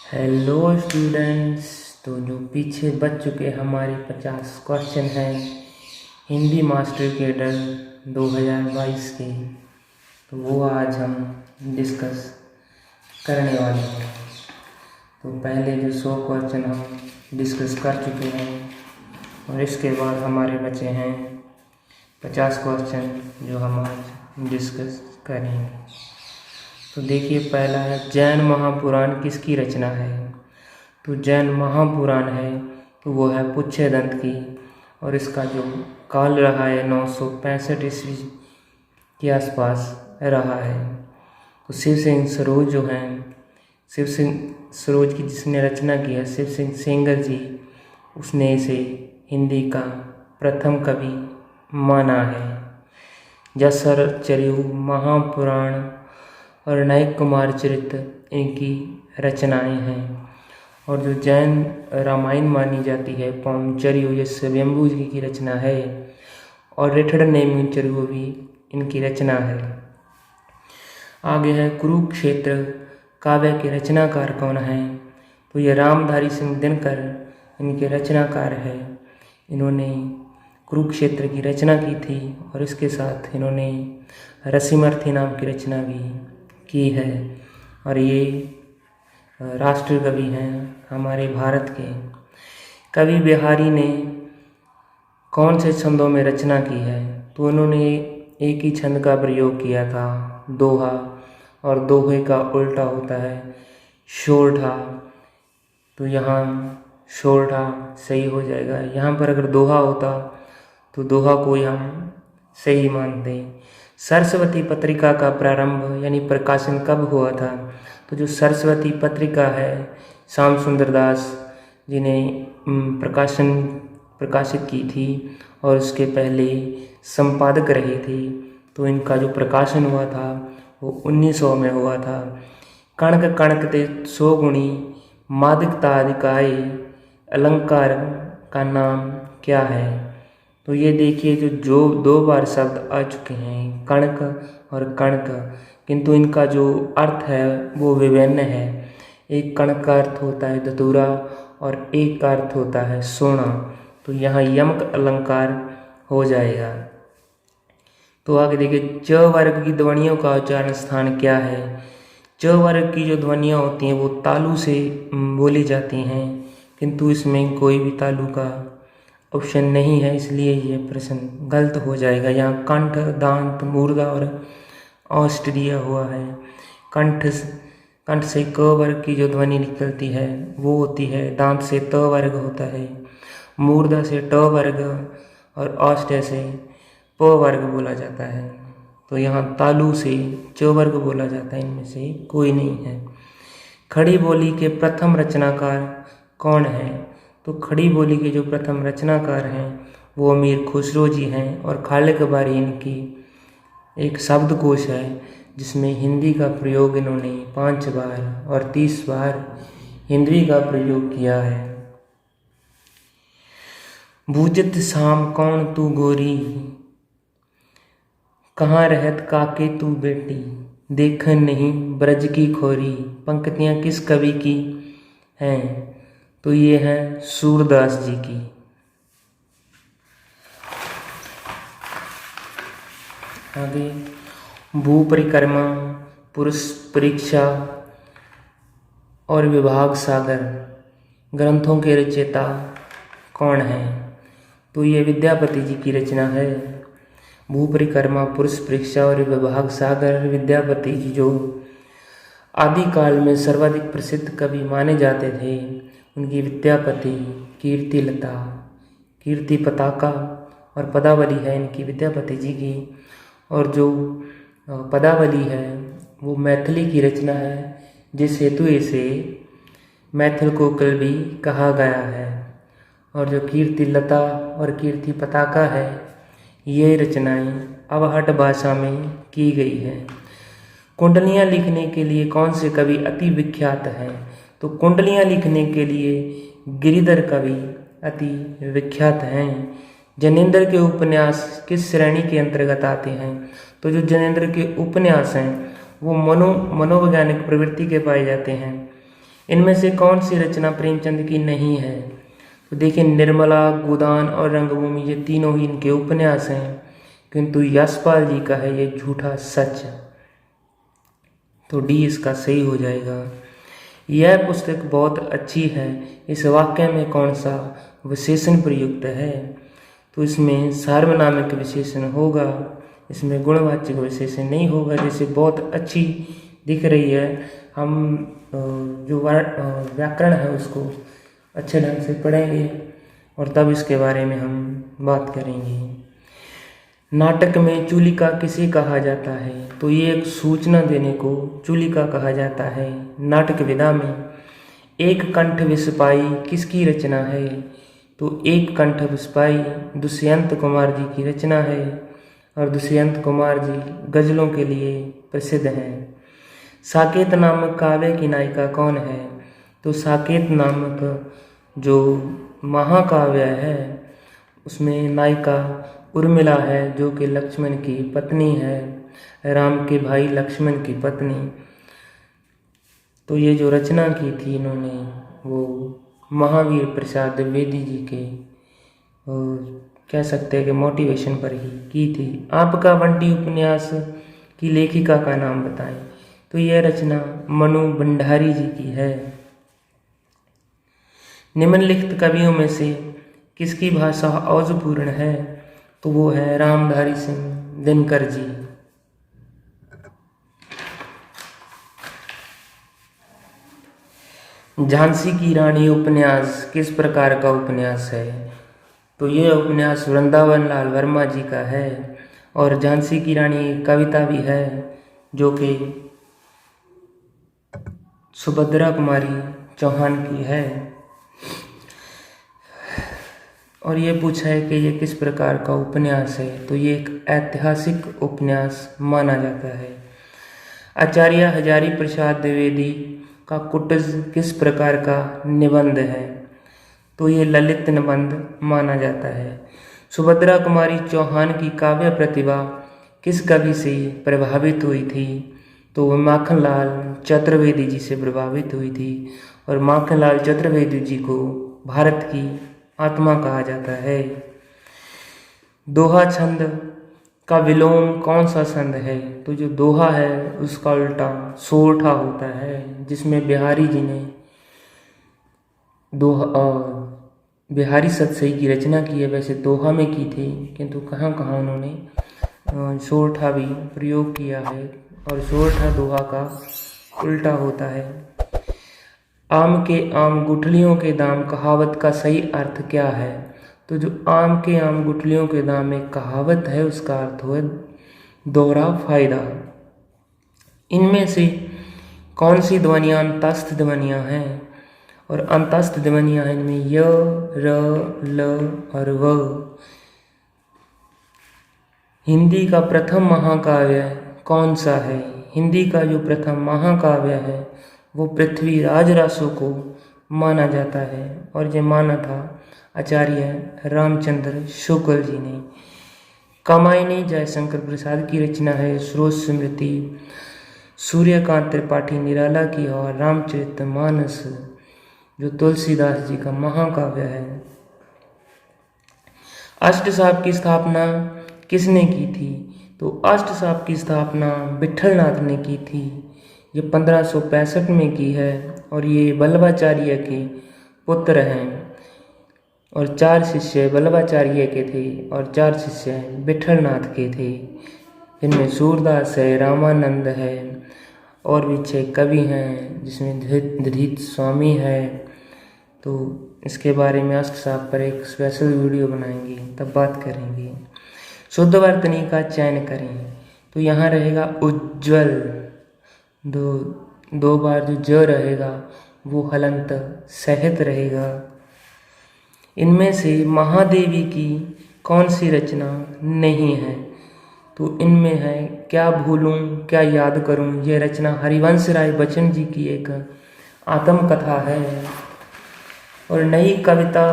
Hello students. तो जो पीछे बच चुके हमारे 50 क्वेश्चन हैं हिंदी मास्टर कैडर 2022 के, तो वो आज हम डिस्कस करने वाले हैं। तो पहले जो 100 क्वेश्चन हम डिस्कस कर चुके हैं और इसके बाद हमारे बचे हैं 50 क्वेश्चन जो हम आज डिस्कस करेंगे। तो देखिए, पहला है जैन महापुराण किसकी रचना है। तो जैन महापुराण है तो वो है पुच्छेदंत की, और इसका जो काल रहा है 965 ईस्वी के आसपास रहा है। तो शिव सिंह सरोज जो हैं, शिव सिंह सरोज की जिसने रचना की है शिव सिंह सेंगर जी, उसने इसे हिंदी का प्रथम कवि माना है। जसर चरियु महापुराण और नायक कुमार चरित्र इनकी रचनाएं हैं। और जो जैन रामायण मानी जाती है पौमचर्यु ये स्वयंभू जी की रचना है, और रिठड़ नेमिचर्यु भी इनकी रचना है। आगे है कुरुक्षेत्र काव्य के रचनाकार कौन है। तो ये रामधारी सिंह दिनकर इनके रचनाकार है। इन्होंने कुरुक्षेत्र की रचना की थी और इसके साथ इन्होंने रसिमर्थी नाम की रचना भी की है। और ये राष्ट्र कवि हैं हमारे भारत के। कवि बिहारी ने कौन से छंदों में रचना की है। तो उन्होंने एक ही छंद का प्रयोग किया था, दोहा, और दोहे का उल्टा होता है शोरठा। तो यहाँ शोरठा सही हो जाएगा। यहाँ पर अगर दोहा होता तो दोहा को हम सही मानते। सरस्वती पत्रिका का प्रारंभ यानी प्रकाशन कब हुआ था। तो जो सरस्वती पत्रिका है श्याम सुंदर दास जी ने प्रकाशित की थी, और उसके पहले संपादक रहे थे। तो इनका जो प्रकाशन हुआ था वो 1900 में हुआ था। कणक कणक ते 100 गुणी मादिकता अधिकाय अलंकार का नाम क्या है। तो ये देखिए, जो 2 बार शब्द आ चुके हैं कणक और कणक, किंतु इनका जो अर्थ है वो विभिन्न है। एक कणक का अर्थ होता है धतूरा और एक का अर्थ होता है सोना। तो यहाँ यमक अलंकार हो जाएगा। तो आगे देखिए, च वर्ग की ध्वनियों का उच्चारण स्थान क्या है। च वर्ग की जो ध्वनियाँ होती हैं वो तालु से बोली जाती हैं, किंतु इसमें कोई भी तालु का ऑप्शन नहीं है, इसलिए ये प्रश्न गलत हो जाएगा। यहाँ कंठ, दांत, मूर्धा और औष्ठ दिया हुआ है। कंठ से क वर्ग की जो ध्वनि निकलती है वो होती है, दांत से त वर्ग होता है, मूर्धा से ट वर्ग और औष्ठ से प वर्ग बोला जाता है। तो यहाँ तालु से च वर्ग बोला जाता है, इनमें से कोई नहीं है। खड़ी बोली के प्रथम रचनाकार कौन है। तो खड़ी बोली के जो प्रथम रचनाकार हैं वो अमीर खुसरो जी हैं, और खालिक बारी इनकी एक शब्दकोश है जिसमें हिंदी का प्रयोग इन्होंने 5 बार और 30 बार हिंदी का प्रयोग किया है। बूझत शाम कौन तू गोरी, कहाँ रहत काके तू बेटी, देखन नहीं ब्रज की खोरी। पंक्तियाँ किस कवि की हैं। तो ये हैं सूरदास जी की। आगे भू परिक्रमा, पुरुष परीक्षा और विभाग सागर ग्रंथों के रचयिता कौन है। तो ये विद्यापति जी की रचना है। भू परिक्रमा, पुरुष परीक्षा और विभाग सागर विद्यापति जी जो आदिकाल में सर्वाधिक प्रसिद्ध कवि माने जाते थे, उनकी विद्यापति, कीर्तिलता, कीर्ति पताका और पदावली है इनकी विद्यापति जी की। और जो पदावली है वो मैथिली की रचना है, जिस हेतु इसे मैथिल कोकिल भी कहा गया है। और जो कीर्तिलता और कीर्ति पताका है ये रचनाएं अवहट भाषा में की गई हैं। कुंडलियाँ लिखने के लिए कौन से कवि अति विख्यात हैं। तो कुंडलियाँ लिखने के लिए गिरिधर कवि अति विख्यात हैं। जनेंद्र के उपन्यास किस श्रेणी के अंतर्गत आते हैं। तो जो जनेंद्र के उपन्यास हैं वो मनोवैज्ञानिक प्रवृत्ति के पाए जाते हैं। इनमें से कौन सी रचना प्रेमचंद की नहीं है? तो देखिए, निर्मला, गोदान और रंगभूमि ये तीनों ही इनके उपन्यास हैं, किंतु यशपाल जी का है ये झूठा सच। तो डी इसका सही हो जाएगा। यह पुस्तक बहुत अच्छी है, इस वाक्य में कौन सा विशेषण प्रयुक्त है? तो इसमें सार्वनामिक विशेषण होगा, इसमें गुणवाचक विशेषण नहीं होगा। जैसे बहुत अच्छी दिख रही है, हम जो व्याकरण है उसको अच्छे ढंग से पढ़ेंगे और तब इसके बारे में हम बात करेंगे। नाटक में चूलिका किसे कहा जाता है? तो ये एक सूचना देने को चूलिका कहा जाता है। नाटक विधा में एक कंठ विस्पाई किसकी रचना है? तो एक कंठ विस्पाई दुष्यंत कुमार जी की रचना है और दुष्यंत कुमार जी गजलों के लिए प्रसिद्ध हैं। साकेत नामक काव्य की नायिका कौन है? तो साकेत नामक जो महाकाव्य है उसमें नायिका उर्मिला है, जो कि लक्ष्मण की पत्नी है, राम के भाई लक्ष्मण की पत्नी। तो ये जो रचना की थी इन्होंने वो महावीर प्रसाद द्विवेदी जी के कह सकते हैं कि मोटिवेशन पर ही की थी। आपका बंटी उपन्यास की लेखिका का नाम बताएं। तो यह रचना मनु भंडारी जी की है। निम्नलिखित कवियों में से किसकी भाषा औजपूर्ण है? तो वो है रामधारी सिंह दिनकर जी। झांसी की रानी उपन्यास किस प्रकार का उपन्यास है? तो यह उपन्यास वृंदावन लाल वर्मा जी का है और झांसी की रानी कविता भी है जो कि सुभद्रा कुमारी चौहान की है। और ये पूछा है कि ये किस प्रकार का उपन्यास है? तो ये एक ऐतिहासिक उपन्यास माना जाता है। आचार्य हजारी प्रसाद द्विवेदी का कुटज किस प्रकार का निबंध है? तो ये ललित निबंध माना जाता है। सुभद्रा कुमारी चौहान की काव्य प्रतिभा किस कवि से प्रभावित हुई थी? तो वह माखनलाल चतुर्वेदी जी से प्रभावित हुई थी और माखनलाल चतुर्वेदी जी को भारत की आत्मा कहा जाता है। दोहा छंद का विलोम कौन सा छंद है? तो जो दोहा है उसका उल्टा सोरठा होता है, जिसमें बिहारी जी ने बिहारी सतसई की रचना की है। वैसे दोहा में की थी, किंतु कहाँ कहाँ उन्होंने सोरठा भी प्रयोग किया है और सोरठा दोहा का उल्टा होता है। आम के आम गुठलियों के दाम कहावत का सही अर्थ क्या है? तो जो आम के आम गुठलियों के दाम एक कहावत है उसका अर्थ हुआ दोहरा फायदा। इनमें से कौन सी ध्वनियाँ अंतस्थ ध्वनियाँ हैं? और अंतस्थ ध्वनियाँ हैं इनमें य, र, ल और व। हिंदी का प्रथम महाकाव्य कौन सा है? हिंदी का जो प्रथम महाकाव्य है वो पृथ्वीराज रासो को माना जाता है और ये माना था आचार्य रामचंद्र शुक्ल जी ने। कामायनी जयशंकर प्रसाद की रचना है। स्रोत स्मृति सूर्यकांत त्रिपाठी निराला की और रामचरितमानस जो तुलसीदास जी का महाकाव्य है। अष्टसाप की स्थापना किसने की थी? तो अष्टसाप की स्थापना विठलनाथ ने की थी। ये 1565 में की है और ये वल्लभाचार्य के पुत्र हैं और 4 शिष्य वल्लभाचार्य के थे और 4 शिष्य विठलनाथ के थे। इनमें सूरदास है, रामानंद है और भी 6 कवि हैं जिसमें धृत स्वामी है। तो इसके बारे में अष्टसाप पर एक स्पेशल वीडियो बनाएंगे, तब बात करेंगे। शुद्ध वर्तनी का चयन करें। तो यहाँ रहेगा उज्ज्वल, दो बार जो ज रहेगा वो हलंत सहित रहेगा। इनमें से महादेवी की कौन सी रचना नहीं है? तो इनमें है क्या भूलूं क्या याद करूं। ये रचना हरिवंश राय बच्चन जी की एक आत्मकथा है। और नई कविता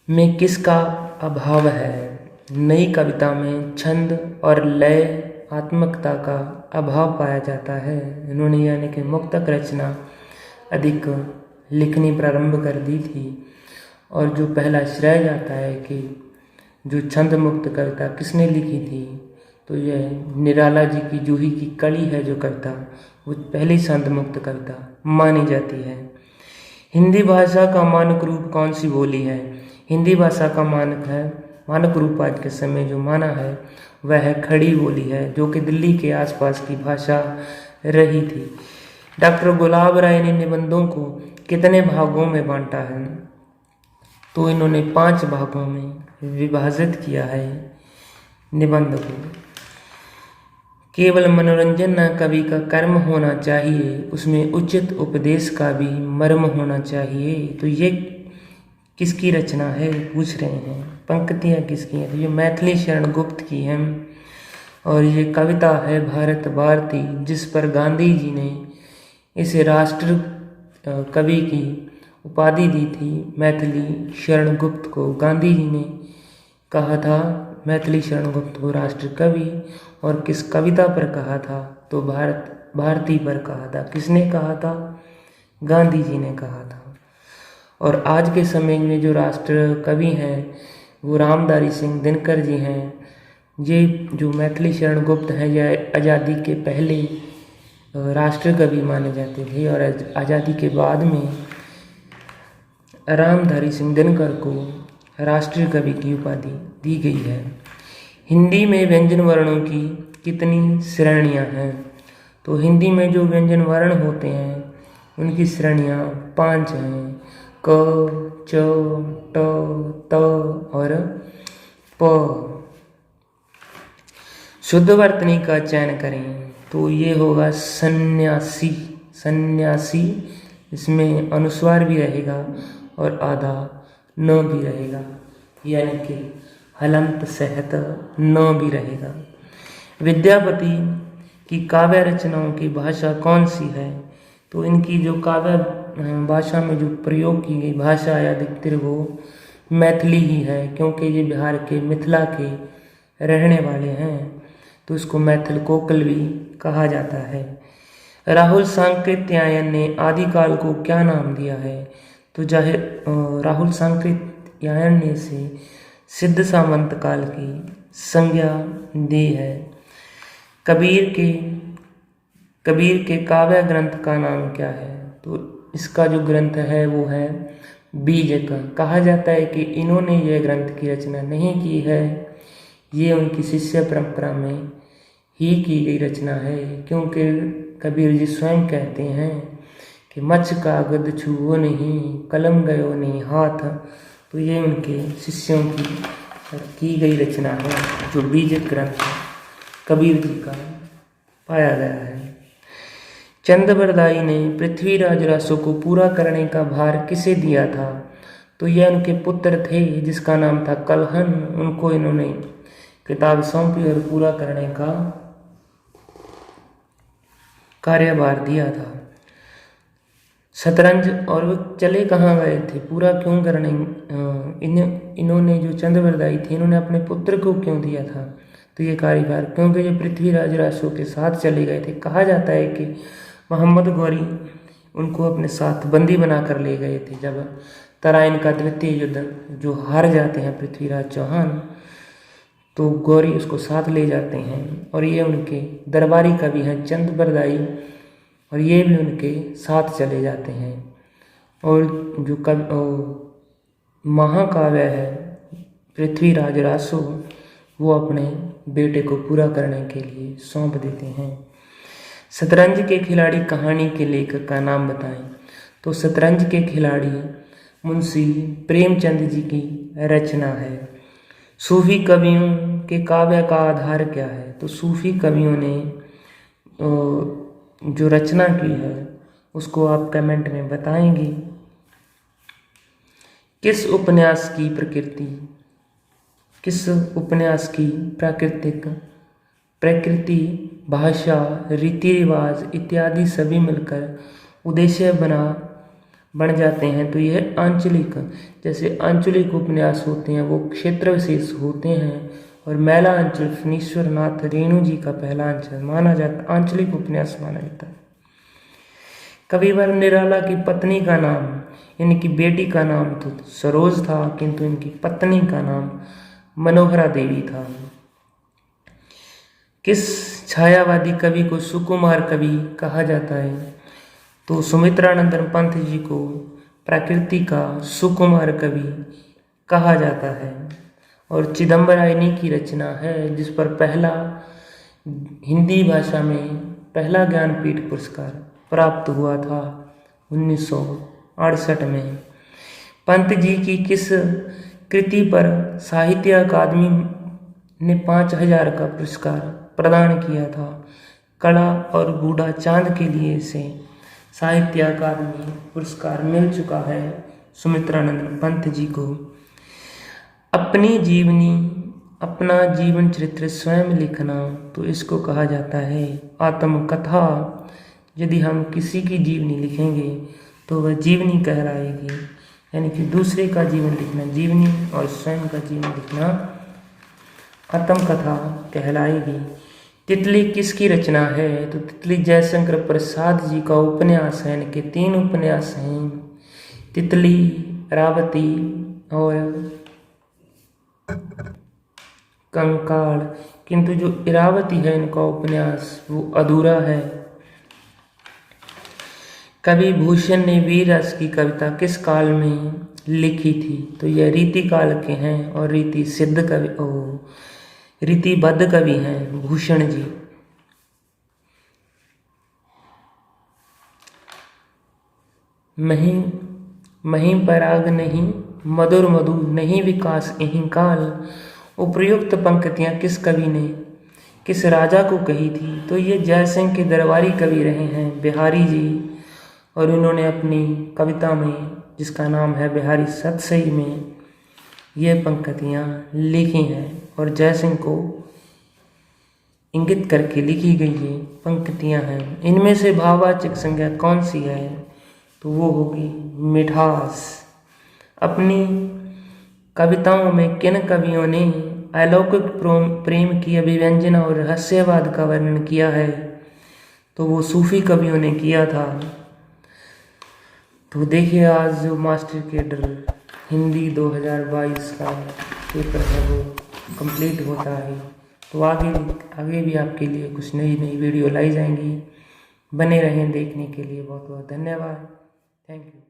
में किसका अभाव है? नई कविता में छंद और लय आत्मकता का अभाव पाया जाता है। इन्होंने यानी कि मुक्तक रचना अधिक लिखनी प्रारंभ कर दी थी। और जो पहला श्रेय जाता है कि जो छंद मुक्त कविता किसने लिखी थी, तो यह निराला जी की जूही की कली है जो कविता, वो पहली छंद मुक्त कविता मानी जाती है। हिंदी भाषा का मानक रूप कौन सी बोली है? हिंदी भाषा का मानक रूप आज के समय जो माना है वह है खड़ी बोली है, जो कि दिल्ली के आसपास की भाषा रही थी। डॉक्टर गुलाब राय ने निबंधों को कितने भागों में बांटा है? तो इन्होंने 5 भागों में विभाजित किया है निबंध को। केवल मनोरंजन न कवि का कर्म होना चाहिए, उसमें उचित उपदेश का भी मर्म होना चाहिए। तो ये किसकी रचना है पूछ रहे हैं, पंक्तियाँ किसकी हैं? तो ये मैथिली शरण गुप्त की हैं। और ये कविता है भारत भारती, जिस पर गांधी जी ने इसे राष्ट्र कवि की उपाधि दी थी। मैथिली शरण गुप्त को गांधी जी ने कहा था, मैथिली शरण गुप्त को राष्ट्र कवि। और किस कविता पर कहा था? तो भारत भारती पर कहा था। किसने कहा था? गांधी जी ने कहा था। और आज के समय में जो राष्ट्र कवि हैं वो रामधारी सिंह दिनकर जी हैं। ये जो मैथिली शरण गुप्त हैं यह आज़ादी के पहले राष्ट्र कवि माने जाते थे, और आज़ादी के बाद में रामधारी सिंह दिनकर को राष्ट्रीय कवि की उपाधि दी गई है। हिंदी में व्यंजन वर्णों की कितनी श्रेणियां हैं? तो हिंदी में जो व्यंजन वर्ण होते हैं उनकी श्रेणियां 5 हैं। क, च, ट, त और प। शुद्ध वर्तनी का चयन करें। तो ये होगा सन्यासी। सन्यासी, इसमें अनुस्वार भी रहेगा और आधा न भी रहेगा, यानी कि हलंत सहत न भी रहेगा। विद्यापति की काव्य रचनाओं की भाषा कौन सी है? तो इनकी जो काव्य भाषा में जो प्रयोग की गई भाषा है अधिकतर वो मैथिली ही है, क्योंकि ये बिहार के मिथिला के रहने वाले हैं, तो इसको मैथिल कोकिल भी कहा जाता है। राहुल सांकृत्यायन ने आदिकाल को क्या नाम दिया है? तो राहुल सांकृत्यायन ने इसे सिद्ध सामंत काल की संज्ञा दी है। कबीर के काव्य ग्रंथ का नाम क्या है? तो इसका जो ग्रंथ है वो है बीजक। कहा जाता है कि इन्होंने यह ग्रंथ की रचना नहीं की है, ये उनकी शिष्य परंपरा में ही की गई रचना है, क्योंकि कबीर जी स्वयं कहते हैं कि मच्छ कागद छुओ नहीं, कलम गयो नहीं हाथ। तो ये उनके शिष्यों की गई रचना है, जो बीजक ग्रंथ कबीर जी का पाया गया है। चंद्रबरदाई ने पृथ्वीराज रासो को पूरा करने का भार किसे दिया था? तो यह उनके पुत्र थे जिसका नाम था कलहन। उनको इन्होंने किताब सौंपी और पूरा करने का कार्यभार दिया था। शतरंज, और वो चले कहाँ गए थे, पूरा क्यों करने इन्होंने जो चंद्रबरदाई थे इन्होंने अपने पुत्र को क्यों दिया था? तो ये कार्यभार क्योंकि ये पृथ्वीराज रासो के साथ चले गए थे। कहा जाता है कि मोहम्मद गौरी उनको अपने साथ बंदी बना कर ले गए थे। जब तराइन का द्वितीय युद्ध जो हार जाते हैं पृथ्वीराज चौहान, तो गौरी उसको साथ ले जाते हैं, और ये उनके दरबारी कवि हैं चंद्रबरदाई, और ये भी उनके साथ चले जाते हैं। और जो महाकाव्य है पृथ्वीराज रासो, वो अपने बेटे को पूरा करने के लिए सौंप देते हैं। शतरंज के खिलाड़ी कहानी के लेखक का नाम बताएं। तो शतरंज के खिलाड़ी मुंशी प्रेमचंद जी की रचना है। सूफी कवियों के काव्य का आधार क्या है? तो सूफी कवियों ने जो रचना की है उसको आप कमेंट में बताएंगे। किस उपन्यास की प्रकृति, भाषा, रीति रिवाज इत्यादि सभी मिलकर उद्देश्य बन जाते हैं? तो यह आंचलिक, जैसे आंचलिक उपन्यास होते हैं वो क्षेत्र विशेष होते हैं, और मैला अंचल फणीश्वर नाथ रेणु जी का पहला अंचल माना जाता, आंचलिक उपन्यास माना जाता है। कविवर निराला की पत्नी का नाम, इनकी बेटी का नाम तो सरोज था, किंतु इनकी पत्नी का नाम मनोहरा देवी था। किस छायावादी कवि को सुकुमार कवि कहा जाता है? तो सुमित्रानंद पंत जी को प्रकृति का सुकुमार कवि कहा जाता है। और चिदम्बरायनी की रचना है जिस पर पहला हिंदी भाषा में पहला ज्ञानपीठ पुरस्कार प्राप्त हुआ था 1968 में। पंत जी की किस कृति पर साहित्य अकादमी ने 5000 का पुरस्कार प्रदान किया था? कड़ा और बूढ़ा चांद के लिए इसे साहित्य अकादमी पुरस्कार मिल चुका है सुमित्रानंद पंत जी को। अपनी जीवनी, अपना जीवन चरित्र स्वयं लिखना, तो इसको कहा जाता है आत्मकथा। यदि हम किसी की जीवनी लिखेंगे तो वह जीवनी कहलाएगी, यानी कि दूसरे का जीवन लिखना जीवनी और स्वयं का जीवन लिखना आत्मकथा कहलाएगी। तितली किसकी रचना है? तो तितली जयशंकर प्रसाद जी का उपन्यास है। इनके 3 उपन्यास हैं, तितली, रावती और कंकाल। किंतु जो इरावती है इनका उपन्यास वो अधूरा है। कवि भूषण ने वीर रस की कविता किस काल में लिखी थी? तो यह रीति काल के हैं और रीतिबद्ध कवि हैं भूषण जी। मही पराग नहीं मधुर मधु नहीं विकास यहीं काल। उपर्युक्त पंक्तियां किस कवि ने किस राजा को कही थी? तो ये जयसिंह के दरबारी कवि रहे हैं बिहारी जी, और इन्होंने अपनी कविता में जिसका नाम है बिहारी सतसई में ये पंक्तियां लिखी हैं और जयसिंह को इंगित करके लिखी गई ये पंक्तियां हैं। इनमें से भाववाचक संज्ञा कौन सी है? तो वो होगी मिठास। अपनी कविताओं में किन कवियों ने अलौकिक प्रेम की अभिव्यंजना और रहस्यवाद का वर्णन किया है? तो वो सूफी कवियों ने किया था। तो देखिए आज जो मास्टर कैडर हिंदी 2022 का पेपर है वो कंप्लीट होता है। तो आगे भी आपके लिए कुछ नई वीडियो लाई जाएंगी। बने रहें देखने के लिए। बहुत बहुत धन्यवाद। Thank you.